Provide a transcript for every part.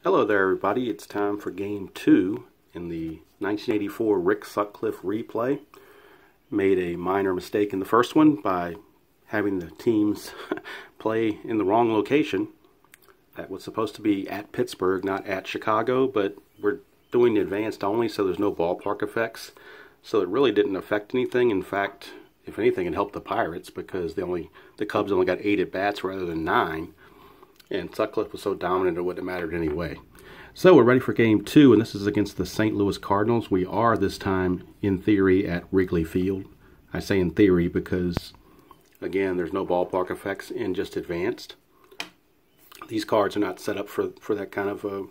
Hello there everybody, it's time for game 2 in the 1984 Rick Sutcliffe replay. Made a minor mistake in the first one by having the teams play in the wrong location. That was supposed to be at Pittsburgh, not at Chicago, but we're doing the advanced only, so there's no ballpark effects. So it really didn't affect anything. In fact, if anything, it helped the Pirates because the Cubs only got 8 at-bats rather than 9. And Sutcliffe was so dominant it wouldn't have mattered anyway. So we're ready for game 2, and this is against the St. Louis Cardinals. We are this time, in theory, at Wrigley Field. I say in theory because, again, there's no ballpark effects in just advanced. These cards are not set up for that kind of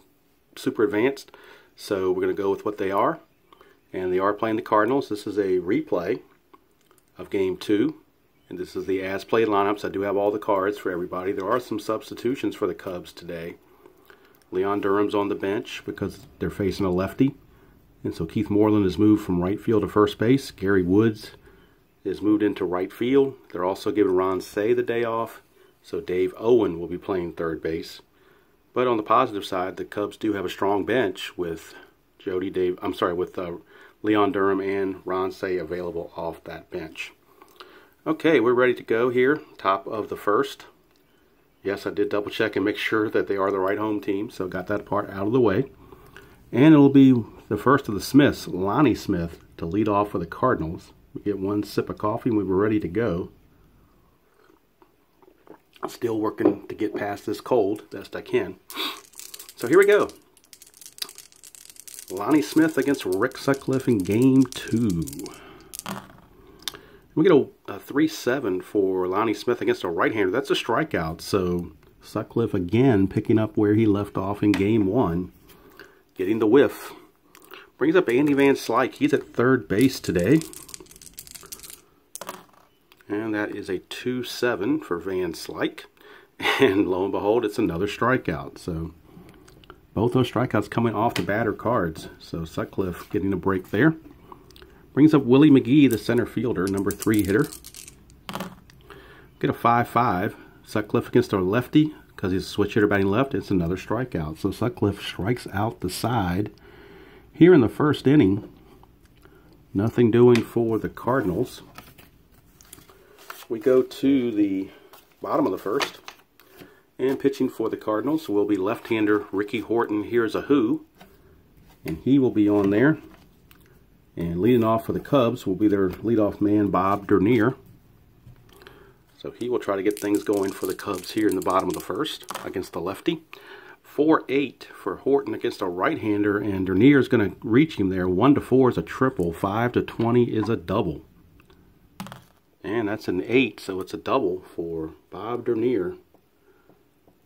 super advanced, so we're going to go with what they are. And they are playing the Cardinals. This is a replay of game 2. And this is the as-played lineups. I do have all the cards for everybody. There are some substitutions for the Cubs today. Leon Durham's on the bench because they're facing a lefty. And so Keith Moreland is moved from right field to first base. Gary Woods is moved into right field. They're also giving Ron Cey the day off. So Dave Owen will be playing third base. But on the positive side, the Cubs do have a strong bench with Leon Durham and Ron Cey available off that bench. Okay, we're ready to go here, top of the first. Yes, I did double check and make sure that they are the right home team, so got that part out of the way. And it'll be the first of the Smiths, Lonnie Smith, to lead off for the Cardinals. We get one sip of coffee and we were ready to go. I'm still working to get past this cold best I can. So here we go. Lonnie Smith against Rick Sutcliffe in game 2. We get a 3-7 for Lonnie Smith against a right-hander. That's a strikeout. So Sutcliffe again picking up where he left off in game 1. Getting the whiff. Brings up Andy Van Slyke. He's at third base today. And that is a 2-7 for Van Slyke. And lo and behold, it's another strikeout. So both those strikeouts coming off the batter cards. So Sutcliffe getting a break there. Brings up Willie McGee, the center fielder, number 3 hitter. Get a 5-5. Sutcliffe against a lefty, because he's a switch hitter batting left. It's another strikeout. So Sutcliffe strikes out the side. Here in the first inning, nothing doing for the Cardinals. We go to the bottom of the first. And pitching for the Cardinals will be left-hander Ricky Horton. Here's a who. And he will be on there. And leading off for the Cubs will be their leadoff man, Bob Dernier. So he will try to get things going for the Cubs here in the bottom of the first against the lefty. 4-8 for Horton against a right-hander, and Dernier is going to reach him there. 1-4 is a triple. 5-20 is a double. And that's an 8, so it's a double for Bob Dernier.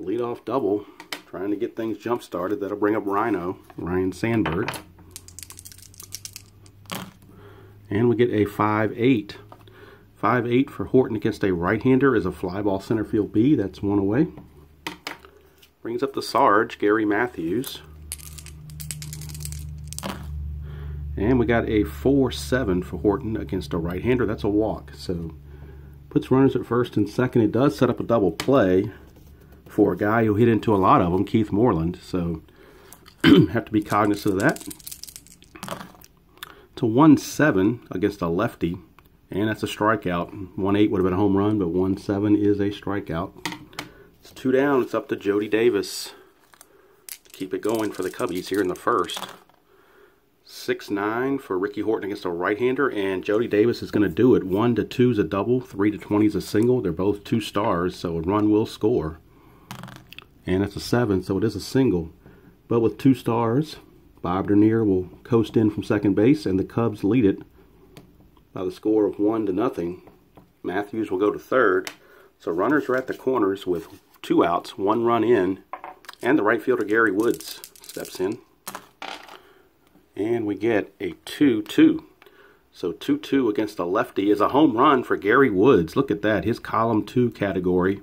Leadoff double, trying to get things jump-started. That'll bring up Ryan Sandberg. And we get a 5-8. 5-8 for Horton against a right-hander is a fly ball center field B. That's one away. Brings up the Sarge, Gary Matthews. And we got a 4-7 for Horton against a right-hander. That's a walk. So puts runners at first and second. It does set up a double play for a guy who hit into a lot of them, Keith Moreland. So have to be cognizant of that. To 1-7 against a lefty, and that's a strikeout. 1-8 would have been a home run, but 1-7 is a strikeout. It's 2 down. It's up to Jody Davis to keep it going for the Cubbies here in the first. 6-9 for Ricky Horton against a right-hander, and Jody Davis is going to do it. 1-2 is a double, 3-20 is a single. They're both 2 stars, so a run will score. And it's a 7, so it is a single. But with 2 stars, Bob Dernier will coast in from second base, and the Cubs lead it by the score of 1-0. Matthews will go to third. So runners are at the corners with 2 outs, 1 run in, and the right fielder Gary Woods steps in. And we get a 2-2. So 2-2 against a lefty is a home run for Gary Woods. Look at that, his column 2 category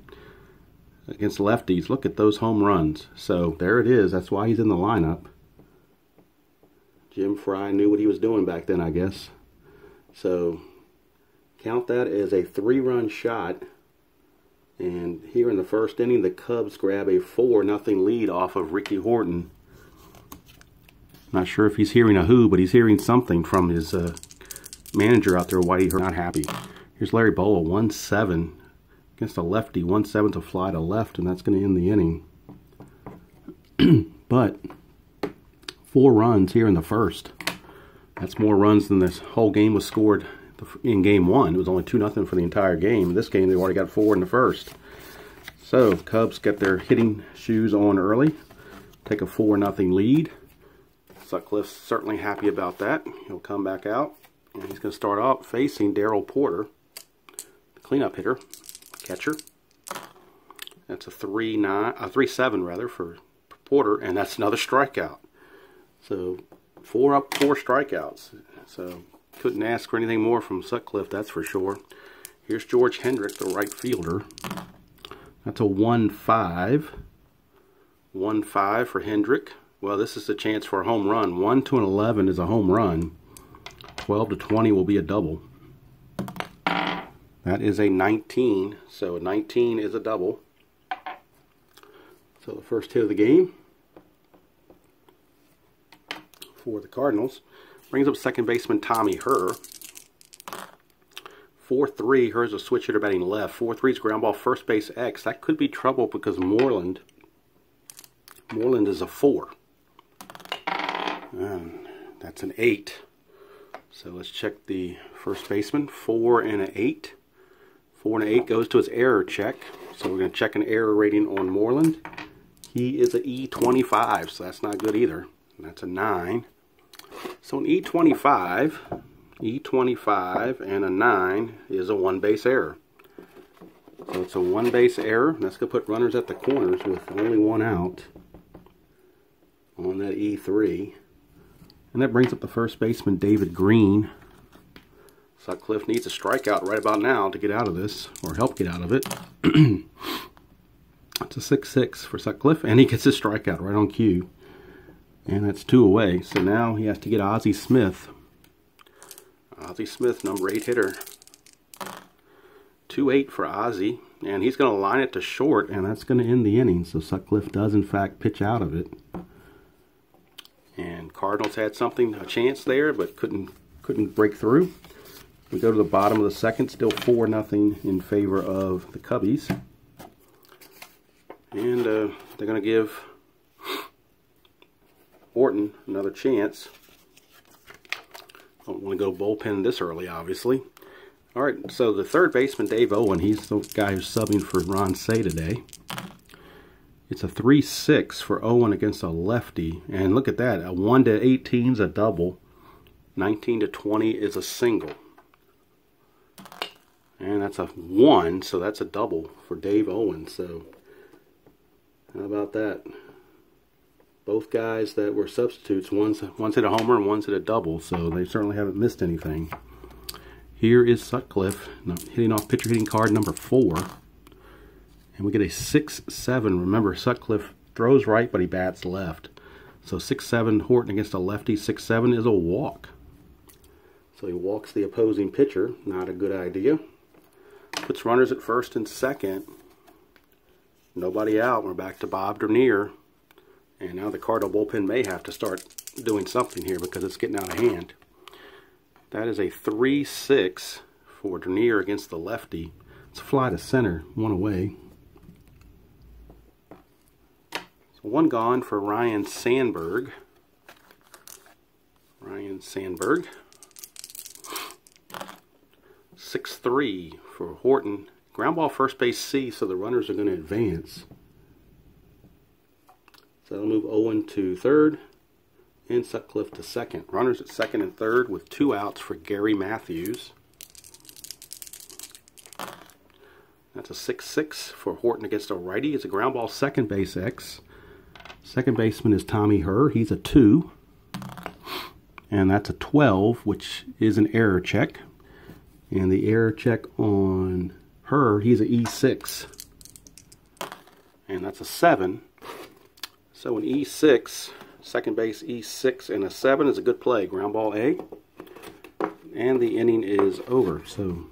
against lefties. Look at those home runs. So there it is. That's why he's in the lineup. Jim Fry knew what he was doing back then, I guess. So count that as a 3-run shot And here in the first inning, the Cubs grab a 4-0 lead off of Ricky Horton. Not sure if he's hearing a who, but he's hearing something from his manager out there, Whitey. Not happy. Here's Larry Bowa, 1-7 against a lefty. 1-7 to fly to left, and that's going to end the inning. But 4 runs here in the first. That's more runs than this whole game was scored in game 1. It was only 2-0 for the entire game. In this game, they already got 4 in the first. So, Cubs get their hitting shoes on early. Take a 4-0 lead. Sutcliffe's certainly happy about that. He'll come back out, and he's going to start out facing Darryl Porter, the cleanup hitter, catcher. That's a 3-7 rather for Porter, and that's another strikeout. So 4 up, 4 strikeouts. So couldn't ask for anything more from Sutcliffe, that's for sure. Here's George Hendrick, the right fielder. That's a 1-5. 1-5 for Hendrick. Well, this is a chance for a home run. 1-11 is a home run. 12-20 will be a double. That is a 19. So a 19 is a double. So the first hit of the game for the Cardinals brings up second baseman Tommy Herr. 4-3. Herr's a switch hitter batting left. 4-3 is ground ball first base X. That could be trouble because Moreland is a 4. That's an 8. So let's check the first baseman. 4 and an 8. 4 and an 8 goes to his error check. So we're going to check an error rating on Moreland. He is an E25, so that's not good either. And that's a 9. So an E25 and a 9 is a 1-base error. So it's a 1-base error. That's going to put runners at the corners with only 1 out on that E3. And that brings up the first baseman, David Green. Sutcliffe needs a strikeout right about now to get out of this, or help get out of it. It's a 6-6 for Sutcliffe, and he gets his strikeout right on cue. And that's 2 away. So now he has to get Ozzie Smith. Ozzie Smith, number 8 hitter. 2-8 for Ozzie, and he's going to line it to short, and that's going to end the inning. So Sutcliffe does, in fact, pitch out of it. And Cardinals had a chance there, but couldn't break through. We go to the bottom of the second, still 4-0 in favor of the Cubbies. And they're going to give Horton another chance. Don't want to go bullpen this early, obviously. All right, so the third baseman, Dave Owen, he's the guy who's subbing for Ron Say today. It's a 3-6 for Owen against a lefty. And look at that, a 1-18 is a double. 19-20 is a single. And that's a 1, so that's a double for Dave Owen. So how about that? Both guys that were substitutes, one's hit a homer and one's hit a double, so they certainly haven't missed anything. Here is Sutcliffe hitting off pitcher hitting card number 4. And we get a 6-7. Remember, Sutcliffe throws right, but he bats left. So 6-7 Horton against a lefty. 6-7 is a walk. So he walks the opposing pitcher. Not a good idea. Puts runners at first and second. Nobody out. We're back to Bob Dernier. And now the Cardinal bullpen may have to start doing something here because it's getting out of hand. That is a 3-6 for Dernier against the lefty. It's a fly to center, 1 away. So 1 gone for Ryan Sandberg. Ryan Sandberg. 6-3 for Horton. Ground ball first base C, so the runners are going to advance. So they'll move Owen to third and Sutcliffe to second. Runners at second and third with 2 outs for Gary Matthews. That's a 6-6 for Horton against a righty. It's a ground ball second base X. Second baseman is Tommy Herr. He's a 2. And that's a 12, which is an error check. And the error check on Herr, he's an E6. And that's a 7. So an E6, second base E6 and a 7 is a good play. Ground ball A. And the inning is over. So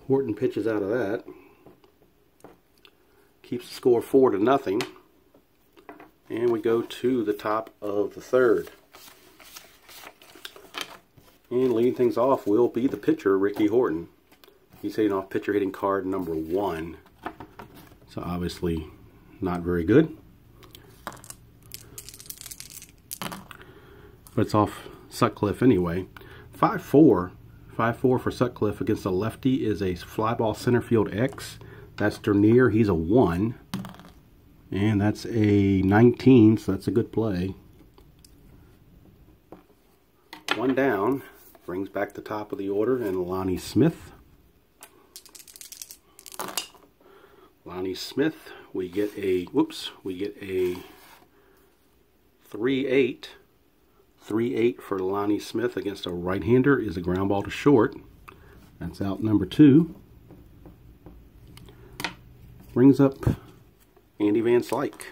Horton pitches out of that. Keeps the score 4-0. And we go to the top of the third. And leading things off will be the pitcher, Ricky Horton. He's hitting off pitcher hitting card number 1. So obviously not very good. But it's off Sutcliffe anyway. 5-4. 5-4 for Sutcliffe against a lefty is a fly ball center field X. That's Dernier. He's a 1. And that's a 19, so that's a good play. 1 down. Brings back the top of the order, and Lonnie Smith. Lonnie Smith, we get a 3-8. 3-8 for Lonnie Smith against a right-hander is a ground ball to short. That's out number 2. Brings up Andy Van Slyke.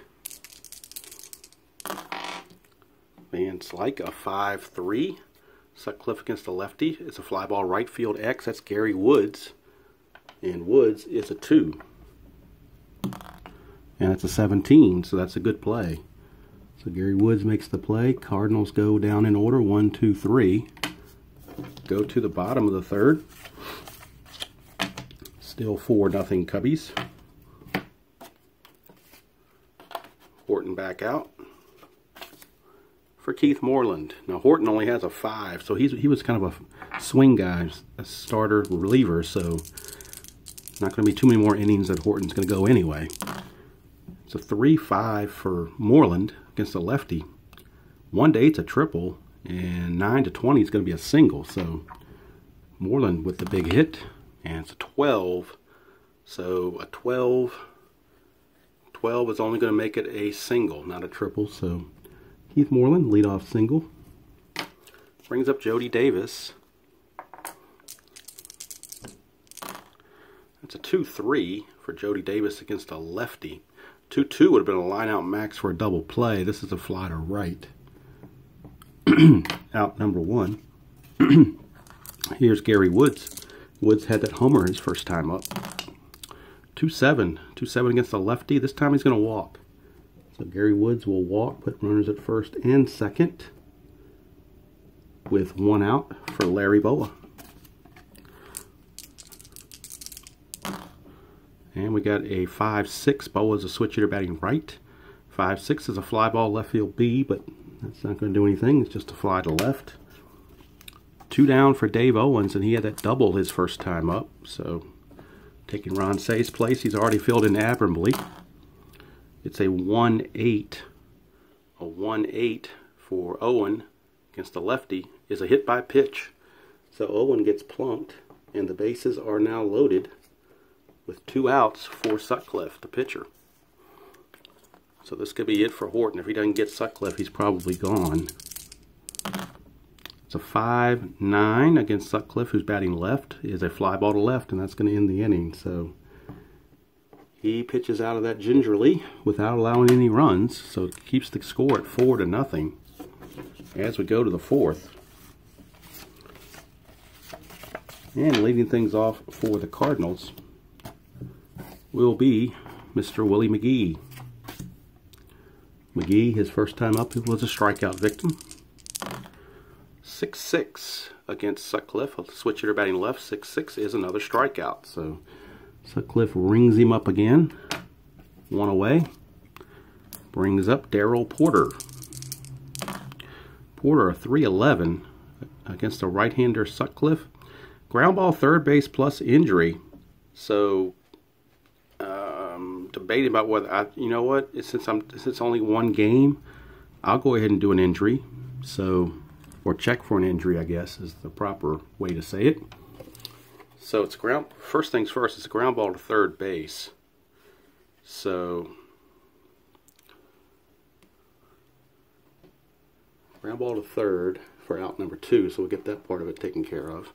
Van Slyke, a 5-3. Sutcliffe against the lefty. It's a fly ball right field X. That's Gary Woods. And Woods is a 2. And it's a 17, so that's a good play. So Gary Woods makes the play. Cardinals go down in order, 1, 2, 3. Go to the bottom of the third. Still 4-0 Cubbies. Horton back out for Keith Moreland. Now Horton only has a 5, so he was kind of a swing guy, a starter reliever, so not going to be too many more innings that Horton's going to go anyway. It's a 3-5 for Moreland against a lefty. 1-8's a triple, and 9-20 is going to be a single. So Moreland with the big hit, and it's a 12. So a 12 is only going to make it a single, not a triple. So Keith Moreland, leadoff single. Brings up Jody Davis. That's a 2-3 for Jody Davis against a lefty. 2-2 would have been a line out max for a double play. This is a fly to right. Out number 1. Here's Gary Woods. Woods had that homer his first time up. 2-7. 2-7 against the lefty. This time he's going to walk. So Gary Woods will walk, put runners at first and second, with 1 out for Larry Boa. And we got a 5-6. Boa's a switch hitter batting right. 5-6 is a fly ball left field B, but that's not going to do anything. It's just a fly to left. 2 down for Dave Owens, and he had that double his first time up. So taking Ron Say's place, he's already filled in admirably. It's a 1-8. A 1-8 for Owen against the lefty is a hit by pitch. So Owen gets plunked, and the bases are now loaded with 2 outs for Sutcliffe, the pitcher. So this could be it for Horton. If he doesn't get Sutcliffe, he's probably gone. It's a 5-9 against Sutcliffe, who's batting left. Is a fly ball to left, and that's going to end the inning. So he pitches out of that gingerly without allowing any runs. So it keeps the score at 4-0 as we go to the 4th. And leading things off for the Cardinals will be Mr. Willie McGee. McGee, his first time up, was a strikeout victim. 6-6 against Sutcliffe. A switch hitter batting left. 6-6 is another strikeout. So Sutcliffe rings him up again. 1 away. Brings up Darryl Porter. Porter, a 3-11 against a right-hander Sutcliffe. Ground ball third base plus injury. So debating about whether you know what, since it's only 1 game, I'll go ahead and do an injury. So, or check for an injury, I guess is the proper way to say it. So it's first things first, it's a ground ball to third base. So ground ball to third for out number 2, so we'll get that part of it taken care of.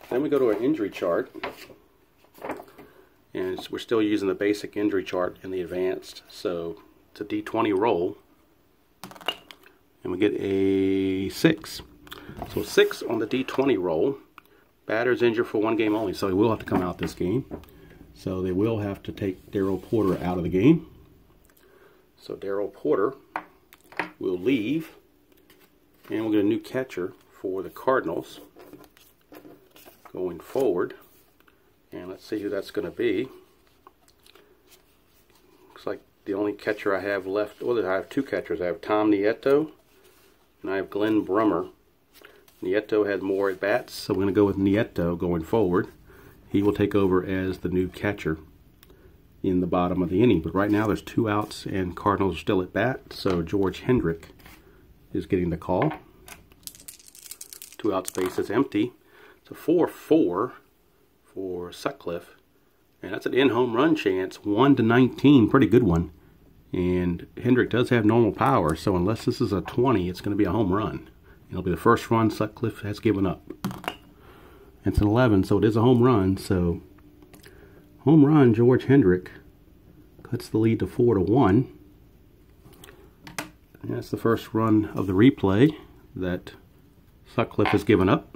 Then we go to our injury chart. And we're still using the basic injury chart in the advanced. So it's a D20 roll. And we get a 6. So 6 on the D20 roll. Batter's injured for 1 game only, so he will have to come out this game. So they will have to take Daryl Porter out of the game. So Daryl Porter will leave, and we'll get a new catcher for the Cardinals going forward. And let's see who that's going to be. Looks like the only catcher I have left, well, I have two catchers. I have Tom Nieto and I have Glenn Brummer. Nieto had more at bats, so we're going to go with Nieto going forward. He will take over as the new catcher in the bottom of the inning. But right now there's 2 outs and Cardinals are still at bat, so George Hendrick is getting the call. 2 out, space is empty. It's a 4-4 for Sutcliffe, and that's an in-home run chance, 1-19, pretty good one. And Hendrick does have normal power, so unless this is a 20, it's going to be a home run. It'll be the first run Sutcliffe has given up. It's an 11, so it is a home run. So home run, George Hendrick cuts the lead to 4-1. And that's the first run of the replay that Sutcliffe has given up.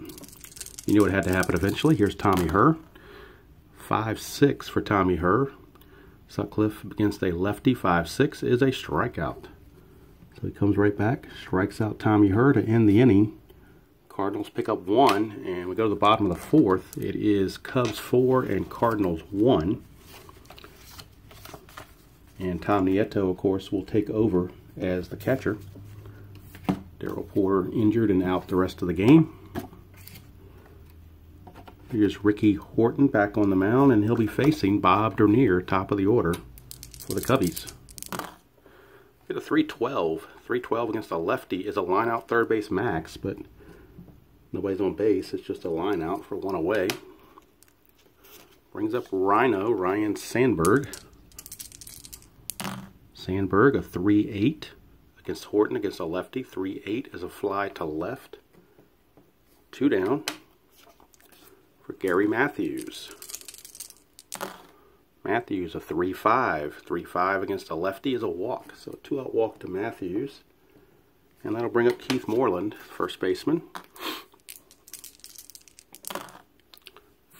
You knew it had to happen eventually. Here's Tommy Herr. 5-6 for Tommy Herr. Sutcliffe against a lefty. 5-6 is a strikeout. So he comes right back, strikes out Tommy Herr to end the inning. Cardinals pick up 1, and we go to the bottom of the 4th. It is Cubs 4 and Cardinals 1. And Tom Nieto, of course, will take over as the catcher. Daryl Porter injured and out the rest of the game. Here's Ricky Horton back on the mound, and he'll be facing Bob Dernier, top of the order for the Cubbies. Get a 3-12. 3-12 against a lefty is a line out third base max, but nobody's on base. It's just a line out for 1 away. Brings up Ryan Sandberg. Sandberg, a 3-8 against Horton against a lefty. 3-8 is a fly to left. 2 down for Gary Matthews. Matthews, a 3-5. 3-5 against a lefty is a walk. So a 2-out walk to Matthews. And that'll bring up Keith Moreland, first baseman.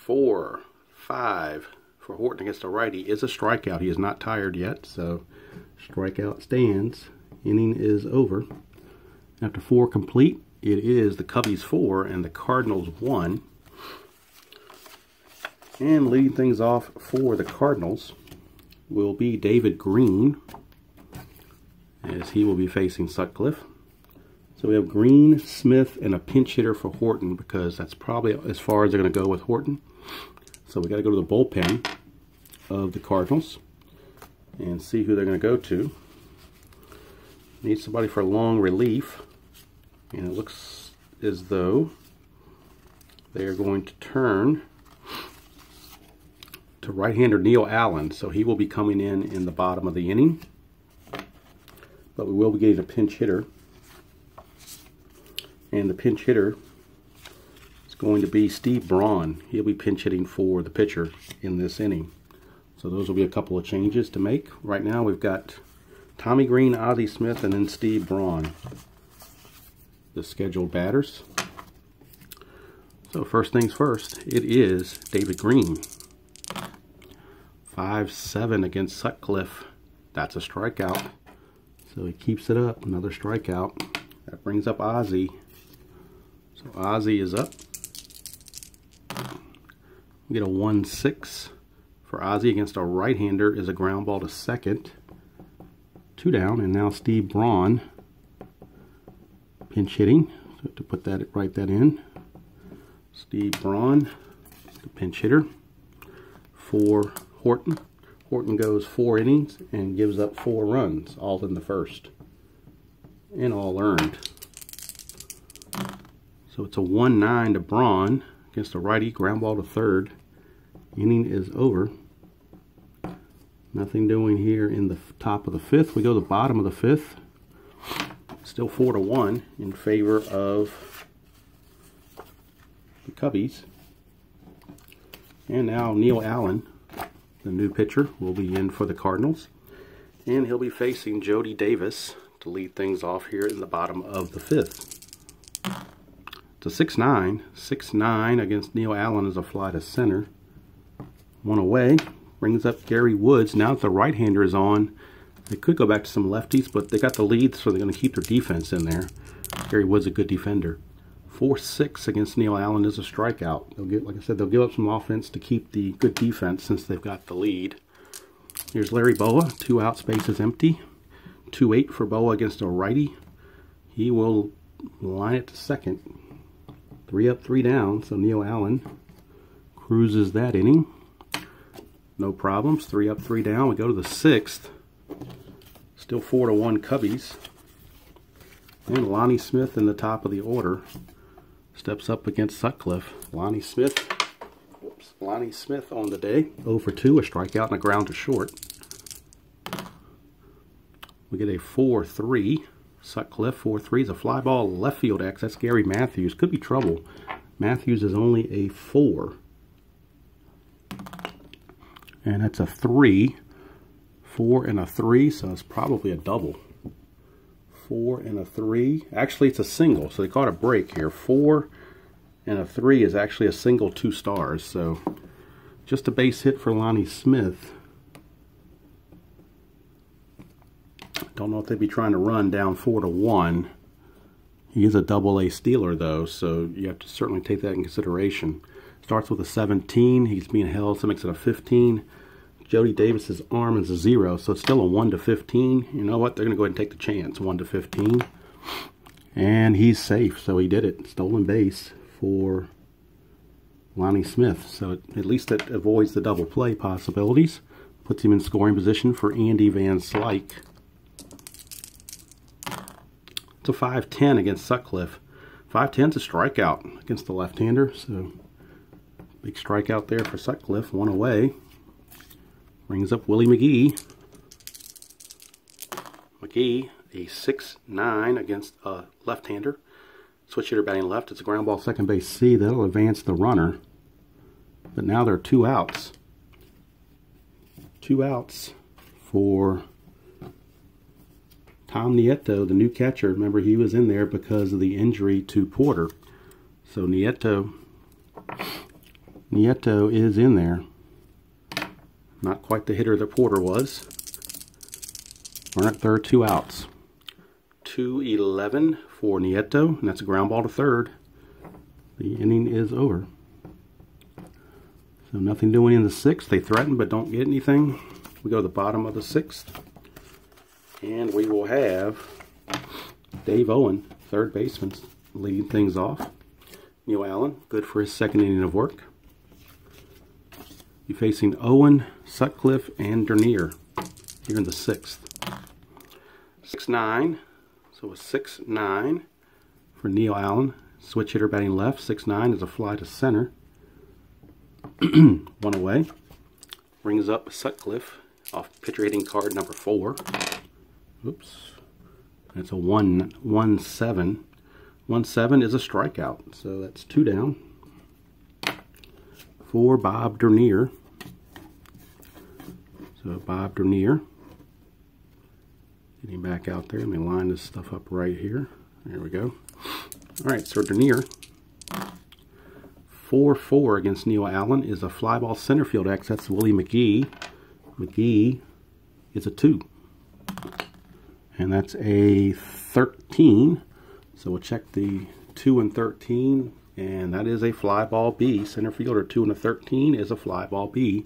4-5 for Horton against a righty is a strikeout. He is not tired yet, so strikeout stands. Inning is over. After 4 complete, it is the Cubbies 4 and the Cardinals 1. And leading things off for the Cardinals will be David Green, as he will be facing Sutcliffe. So we have Green, Smith, and a pinch hitter for Horton, because that's probably as far as they're going to go with Horton. So we got to go to the bullpen of the Cardinals and see who they're going to go to. Need somebody for long relief, and it looks as though they are going to turn to right-hander Neil Allen, so he will be coming in the bottom of the inning. But we will be getting a pinch hitter, and the pinch hitter is going to be Steve Braun. He'll be pinch hitting for the pitcher in this inning. So those will be a couple of changes to make. Right now we've got Tommy Green, Ozzie Smith, and then Steve Braun, the scheduled batters. So first things first, it is David Green. 5-7 against Sutcliffe. That's a strikeout. So he keeps it up. Another strikeout. That brings up Ozzie. So Ozzie is up. We get a 1-6 for Ozzie against a right-hander is a ground ball to second. 2 down, and now Steve Braun pinch hitting. So to put that, write that in. Steve Braun, the pinch hitter for Horton. Horton goes 4 innings and gives up 4 runs, all in the first, and all earned. So it's a 1-9 to Braun against a righty, ground ball to third. Inning is over. Nothing doing here in the top of the 5th. We go to the bottom of the 5th. Still 4-1 in favor of the Cubbies. And now Neil Allen, the new pitcher, will be in for the Cardinals. And he'll be facing Jody Davis to lead things off here in the bottom of the 5th. It's a 6-9. 6-9 against Neil Allen is a fly to center. 1 away. Brings up Gary Woods. Now that the right-hander is on, they could go back to some lefties, but they got the lead, so they're going to keep their defense in there. Gary Woods a good defender. 4-6 against Neil Allen is a strikeout. They'll like I said, they'll give up some offense to keep the good defense since they've got the lead. Here's Larry Boa. 2 out, space is empty. 2-8 for Boa against a righty. He will line it to second. 3 up, 3 down, so Neil Allen cruises that inning. No problems. 3 up, 3 down. We go to the 6th. Still 4-1 Cubbies. And Lonnie Smith in the top of the order steps up against Sutcliffe. Lonnie Smith on the day. 0 for 2, a strikeout and a ground to short. We get a 4-3. Sutcliffe 4-3 is a fly ball left field X. That's Gary Matthews. Could be trouble. Matthews is only a 4. And that's a 3. 4 and a 3, so it's probably a double. 4 and a 3. Actually, it's a single, so they caught a break here. 4 and a 3 is actually a single 2 stars. So just a base hit for Lonnie Smith. Don't know if they'd be trying to run down 4-1. He is a double-A stealer, though, so you have to certainly take that in consideration. Starts with a 17. He's being held, so makes it a 15. Jody Davis's arm is a 0, so it's still a 1-15. You know what? They're going to go ahead and take the chance. 1-15. And he's safe, so he did it. Stolen base for Lonnie Smith. So at least it avoids the double play possibilities. Puts him in scoring position for Andy Van Slyke. It's a 5-10 against Sutcliffe. 5-10's a strikeout against the left-hander, so big strikeout there for Sutcliffe. 1 away. Brings up Willie McGee. McGee, a 6-9 against a left-hander. Switch hitter batting left. It's a ground ball second base C. That'll advance the runner. But now there are 2 outs. 2 outs for Tom Nieto, the new catcher. Remember, he was in there because of the injury to Porter. So Nieto is in there. Not quite the hitter that Porter was. We're at third, 2 outs. 2-11 for Nieto, and that's a ground ball to third. The inning is over. So nothing doing in the 6th. They threaten but don't get anything. We go to the bottom of the 6th. And we will have Dave Owen, third baseman, leading things off. Neil Allen, good for his 2nd inning of work. You're facing Owen, Sutcliffe, and Dernier here in the 6th. 6-9, so a 6-9 for Neil Allen. Switch hitter batting left. 6-9 is a fly to center. 1 away. Brings up Sutcliffe off pitcher hitting card number 4. Oops. That's a 1-7. 1-7 is a strikeout, so that's 2 down for Bob Dernier. So Bob Dernier, getting back out there. Let me line this stuff up right here. There we go. All right, so Dernier, 4-4 against Neil Allen is a fly ball center field X. That's Willie McGee. McGee is a 2. And that's a 13. So we'll check the 2 and 13. And that is a fly ball B. Center fielder 2 and a 13 is a fly ball B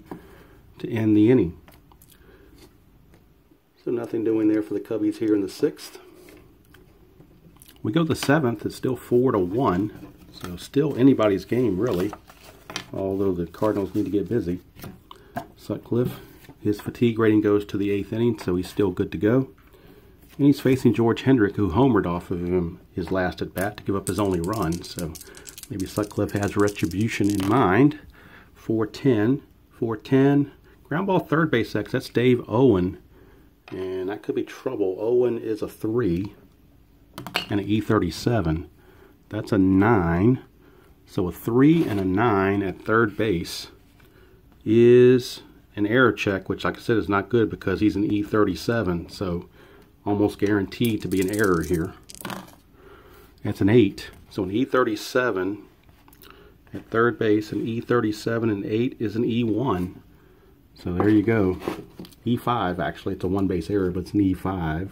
to end the inning. So nothing doing there for the Cubbies here in the 6th. We go to the 7th. It's still 4-1. So still anybody's game, really. Although the Cardinals need to get busy. Sutcliffe, his fatigue rating goes to the 8th inning, so he's still good to go. And he's facing George Hendrick, who homered off of him his last at-bat to give up his only run. So maybe Sutcliffe has retribution in mind. 4-10. 4-10. Ground ball third base X. That's Dave Owen. And that could be trouble. Owen is a 3. And an E37. That's a 9. So a 3 and a 9 at third base is an error check, which like I said is not good because he's an E37. So almost guaranteed to be an error here. That's an 8. So an E37 at third base, an E37 and 8 is an E1. So there you go. E5, actually. It's a one base error, but it's an E5.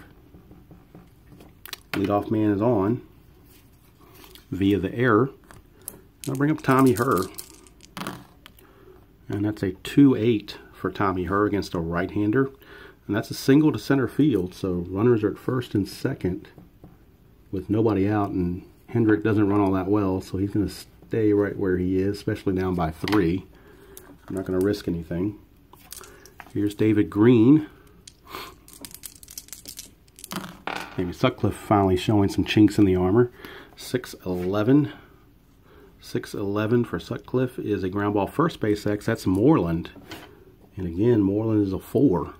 Leadoff man is on via the error. I'll bring up Tommy Herr. And that's a 2-8 for Tommy Herr against a right-hander. And that's a single to center field. So runners are at first and second with nobody out. And Hendrick doesn't run all that well, so he's going to stay right where he is, especially down by 3. I'm not going to risk anything. Here's David Green. Maybe Sutcliffe finally showing some chinks in the armor. 6-11. 6-11 for Sutcliffe is a ground ball first base X. That's Moreland. And again, Moreland is a 4.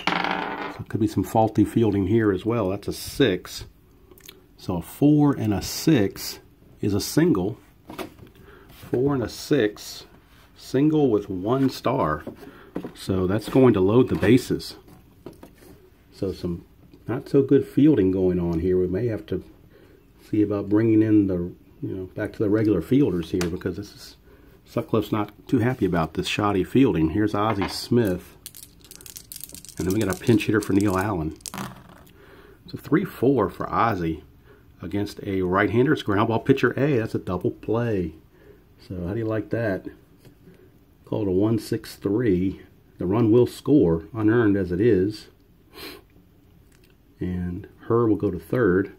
So it could be some faulty fielding here as well. That's a 6. So a 4 and a 6 is a single. 4 and a 6. Single with 1 star. So that's going to load the bases. So some not so good fielding going on here. We may have to see about bringing in the, back to the regular fielders here, because this is, Sutcliffe's not too happy about this shoddy fielding. Here's Ozzie Smith. And then we got a pinch hitter for Neil Allen. It's a 3-4 for Ozzie against a right-hander. It's ground ball pitcher A. That's a double play. So how do you like that? Call it a 1-6-3. The run will score, unearned as it is. And Herr will go to third.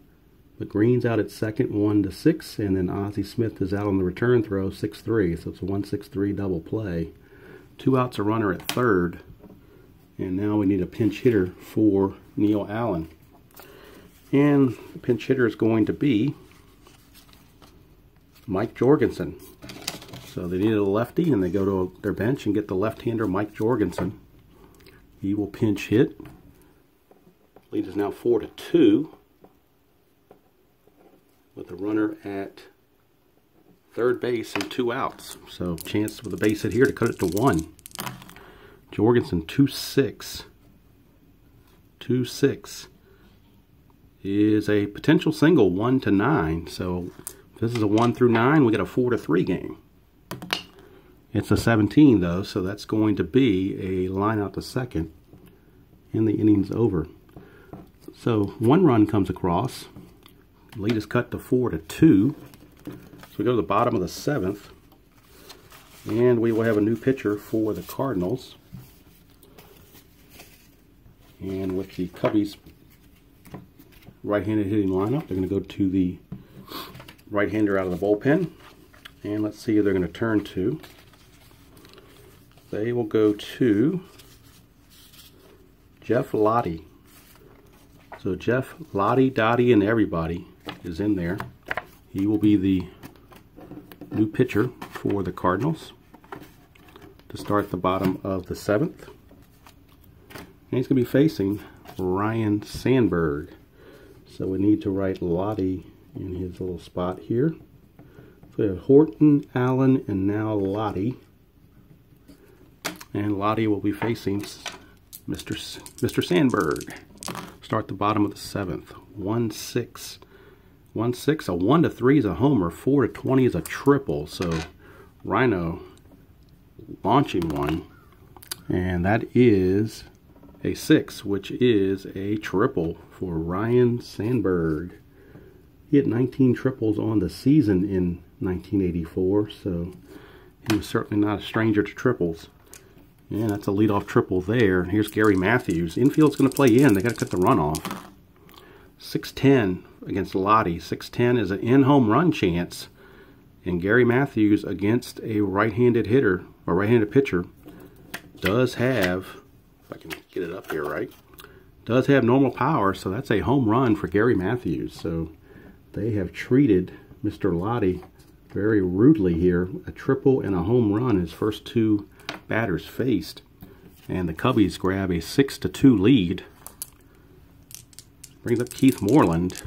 But Green's out at second, 1-6. And then Ozzie Smith is out on the return throw, 6-3. So it's a 1-6-3 double play. 2 outs, a runner at third. And now we need a pinch hitter for Neil Allen. And the pinch hitter is going to be Mike Jorgensen. So they needed a lefty, and they go to their bench and get the left-hander Mike Jorgensen. He will pinch hit. Lead is now 4-2 with a runner at third base and 2 outs. So chance with a base hit here to cut it to 1. Jorgensen 2-6. 2-6 is a potential single 1-9. So if this is a 1-9, we got a 4-3 game. It's a 17 though, so that's going to be a line out to second, and the inning's over. So 1 run comes across. Lead is cut to 4-2. So we go to the bottom of the 7th, and we will have a new pitcher for the Cardinals. And with the Cubbies right-handed hitting lineup, they're going to go to the right-hander out of the bullpen. And let's see who they're going to turn to. They will go to Jeff Lottie. So Jeff, Lottie, Dottie, and everybody is in there. He will be the new pitcher for the Cardinals to start the bottom of the 7th. And he's going to be facing Ryan Sandberg. So we need to write Lottie in his little spot here. So we have Horton, Allen, and now Lottie. And Lottie will be facing Mr. Sandberg. Start the bottom of the 7th. 1-6. 1-6. A 1-3 is a homer. 4-20 is a triple. So Rhino launching one. And that is a 6, which is a triple for Ryan Sandberg. He had 19 triples on the season in 1984, so he was certainly not a stranger to triples. And that's a leadoff triple there. Here's Gary Matthews. Infield's going to play in. They got to cut the run off. 6-10 against Lottie. 6-10 is an in-home run chance. And Gary Matthews against a right-handed hitter, or right-handed pitcher, does have, if I can get it up here right, does have normal power, so that's a home run for Gary Matthews. So they have treated Mr. Lottie very rudely here. A triple and a home run his first 2 batters faced. And the Cubbies grab a 6-2 lead. Brings up Keith Moreland.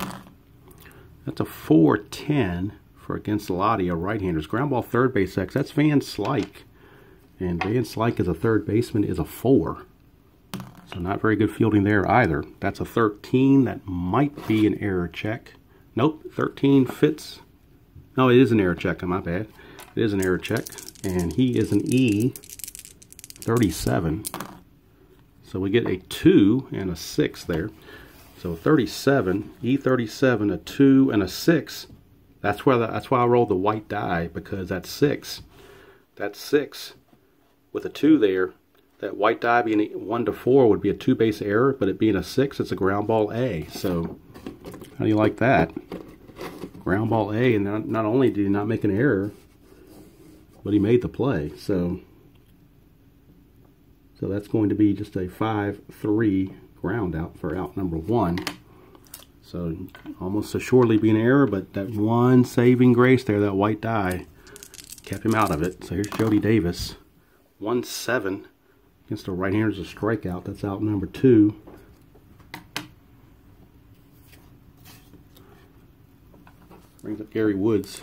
That's a 4-10 for against Lottie, a right-hander's ground ball third base X. That's Van Slyke. And Van Slyke as a third baseman is a 4. So not very good fielding there either. That's a 13. That might be an error check. Nope, 13 fits. No, it is an error check. My bad. It is an error check. And he is an E 37. So we get a 2 and a 6 there. So 37, E37, a 2 and a 6. That's why I rolled the white die, because that's 6. That's 6 with a 2 there. That white die being 1 to 4 would be a 2 base error, but it being a 6, it's a ground ball A. So how do you like that? Ground ball A, and not only did he not make an error, but he made the play. So that's going to be just a 5-3 ground out for out number 1. So almost assuredly be an error, but that one saving grace there, that white die, kept him out of it. So here's Jody Davis, 1-7 against the right-handers, a strikeout. That's out number 2. Brings up Gary Woods.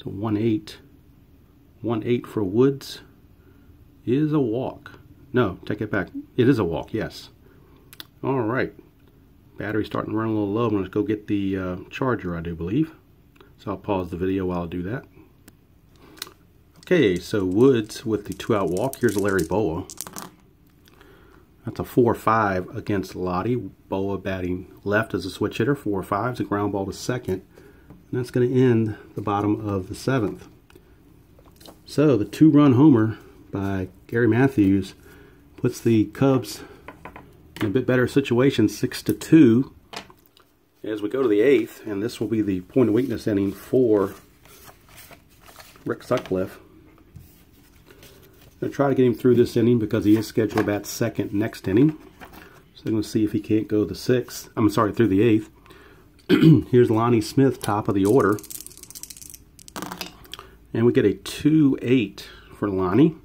So 1-8. 1-8 for Woods is a walk. No, take it back. It is a walk, yes. All right. Battery's starting to run a little low. I'm going to go get the charger, I do believe. So I'll pause the video while I do that. Okay, so Woods with the 2-out walk. Here's Larry Boa. That's a 4-5 against Lottie. Boa batting left as a switch hitter. 4-5 is a ground ball to second. And that's going to end the bottom of the 7th. So the 2-run homer by Gary Matthews puts the Cubs in a bit better situation, 6-2. As we go to the 8th, and this will be the point of weakness inning for Rick Sutcliffe. I'm going to try to get him through this inning because he is scheduled to bat second next inning. So I'm going to see if he can't go the 6th. I'm sorry, through the 8th. Here's Lonnie Smith, top of the order. And we get a 2-8 for Lonnie.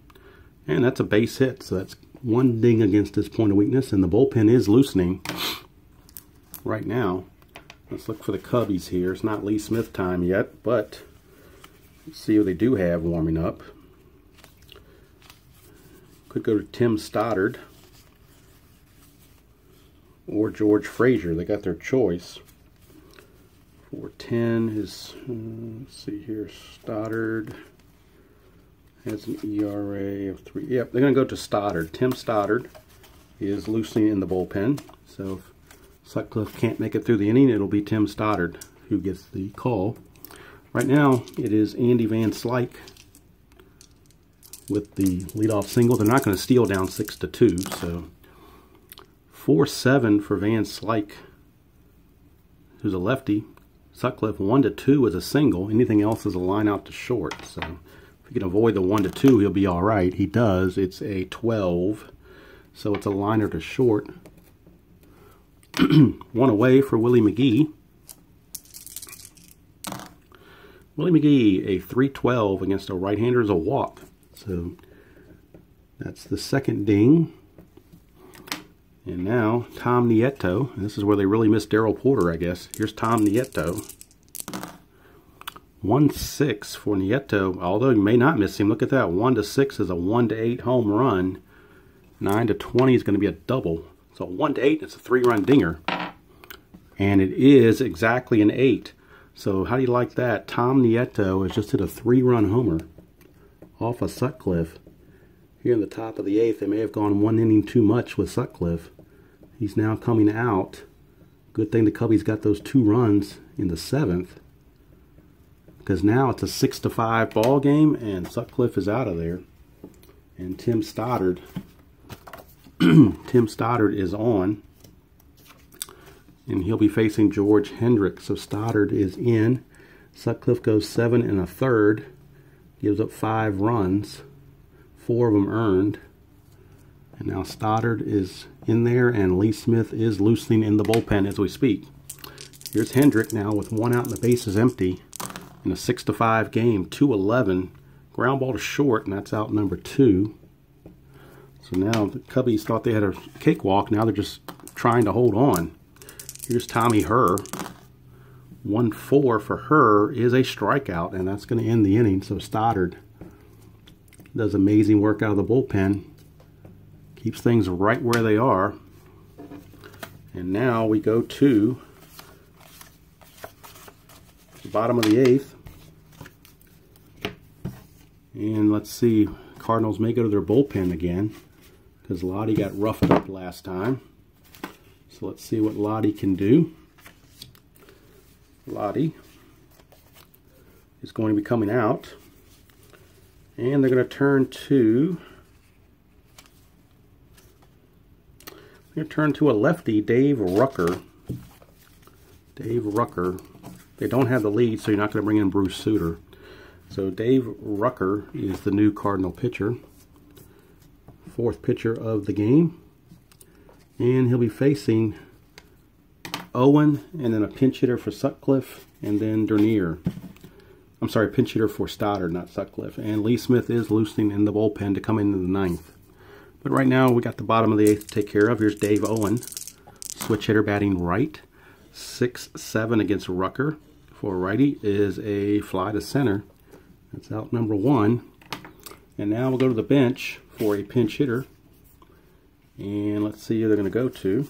And that's a base hit, so that's one ding against his point of weakness. And the bullpen is loosening right now. Let's look for the Cubbies here. It's not Lee Smith time yet, but let's see what they do have warming up. Could go to Tim Stoddard or George Frazier. They got their choice. 4-10 is, let's see here, Stoddard has an ERA of 3. Yep, they're going to go to Stoddard. Tim Stoddard is loosening in the bullpen. So if Sutcliffe can't make it through the inning, it'll be Tim Stoddard who gets the call. Right now, it is Andy Van Slyke with the leadoff single. They're not going to steal down 6-2, so 4-7 for Van Slyke, who's a lefty. Sutcliffe 1-2 is a single. Anything else is a line out to short. So if he can avoid the 1-2, he'll be all right. He does. It's a 12, so it's a liner to short. One away for Willie McGee. Willie McGee, a 3-12 against a right-hander is a walk. So that's the second ding. And now Tom Nieto. And this is where they really missed Darryl Porter, I guess. Here's Tom Nieto. 1-6 for Nieto. Although you may not miss him. Look at that. 1-6 is a 1-8 home run. 9-20 is going to be a double. So 1-8, it's a 3-run dinger. And it is exactly an 8. So how do you like that? Tom Nieto has just hit a 3-run homer off of Sutcliffe. Here in the top of the 8th, they may have gone one inning too much with Sutcliffe. He's now coming out. Good thing the Cubbies got those 2 runs in the 7th. Because now it's a 6-5 ball game, and Sutcliffe is out of there. And Tim Stoddard, Tim Stoddard is on. And he'll be facing George Hendrick. So Stoddard is in. Sutcliffe goes 7 1/3. Gives up 5 runs. 4 of them earned. And now Stoddard is in there, and Lee Smith is loosening in the bullpen as we speak. Here's Hendrick now with 1 out and the base is empty in a 6-5 game. 2-11. Ground ball to short, and that's out number 2. So now the Cubbies thought they had a cakewalk. Now they're just trying to hold on. Here's Tommy Herr. 1-4 for Herr is a strikeout, and that's going to end the inning. So Stoddard does amazing work out of the bullpen. Keeps things right where they are. And now we go to the bottom of the 8th. And let's see, Cardinals may go to their bullpen again because Lottie got roughed up last time. So let's see what Lottie can do. Lottie is going to be coming out, and they're going to turn to a lefty, Dave Rucker. Dave Rucker. They don't have the lead, so you're not going to bring in Bruce Sutter. So Dave Rucker is the new Cardinal pitcher. Fourth pitcher of the game. And he'll be facing Owen, and then a pinch hitter for Sutcliffe, and then Dernier. I'm sorry, pinch hitter for Stoddard, not Sutcliffe. And Lee Smith is loosening in the bullpen to come into the ninth. But right now, we got the bottom of the eighth to take care of. Here's Dave Owen, switch hitter batting right. 6-7 against Rucker. For righty is a fly to center. That's out number one. And now we'll go to the bench for a pinch hitter. And let's see who they're going to go to.